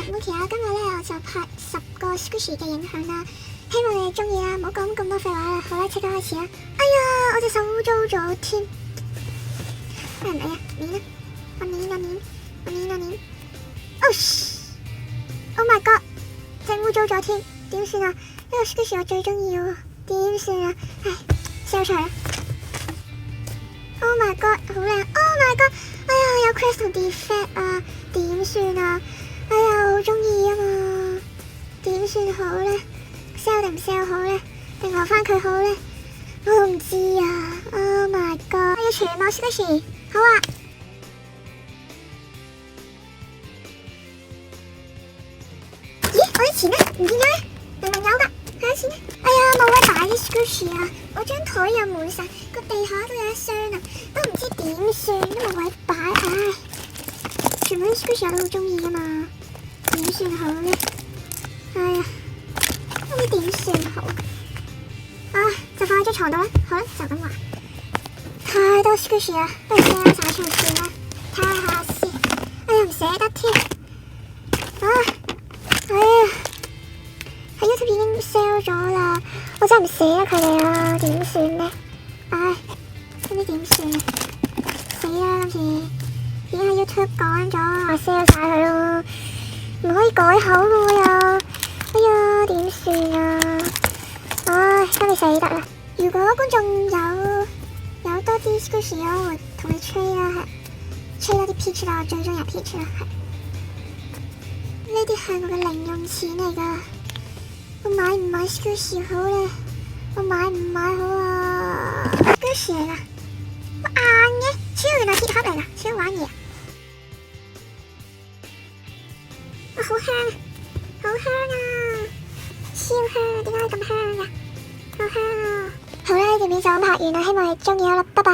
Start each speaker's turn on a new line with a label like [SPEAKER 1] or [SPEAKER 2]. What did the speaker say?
[SPEAKER 1] Mookie 啦，今日咧我就拍10個 Squishy 嘅影響啦，希望你哋中意啦，唔好講咁多廢話啦，好啦，即刻開始啦。哎呀，我隻手污糟咗添，咩唔理啊？面啦，我面，Oh my god， 整污糟咗添，點算啊？呢個 Squishy 我最中意喎，點算啊？唉，sell出嚟啦。Oh my god， 好靚 ！Oh my god， 哎呀，有 crest 同 defect 啊，點算啊？哎呀，好中意啊嘛，點算好咧 ？sell 定唔 sell 好咧？定留翻佢好咧？我都唔知啊 ！Oh my god， 我要全部 Squishy， 好啊！咦，我啲錢咧唔見咗咧？明明有㗎，睇下先咧。哎呀，冇位擺啲 Squishy 啊！我張台又滿晒，個地下都有一箱啊，都唔知點算，都冇位擺，唉！全部啲 Squishy 我都好中意㗎嘛，點算好咧？哎呀，唔知點算好。唉，就放喺張床度啦，好啦，就咁話。太多 Squishy 啦，不如 sell 晒出去算啦，睇下先。哎呀，唔捨得添。哎呀，喺 YouTube 已經 sell 咗啦，我真係唔捨得佢哋啊，點算咧？唉，唔知點算啊！死啦，今次已經喺 YouTube 講咗話 sell 晒佢咯，唔可以改口咯又。哎呀，點算啊？唉，今次死得啦！如果觀眾有多啲 Squishy 我會同你吹啦，係吹多啲 Peach 啦，我最中意 Peach 啦，係。呢啲係我嘅零用錢嚟㗎，我買唔買 Squishy 好咧？我買唔買好啊 ？Squishy 嚟㗎，我硬嘅，超原來鐵盒嚟㗎，超玩嘢。我好香啊，好香啊，超香啊！點解可以咁香㗎？好香啊！好啦，呢條片就咁拍完啦，希望你中意啦，拜拜。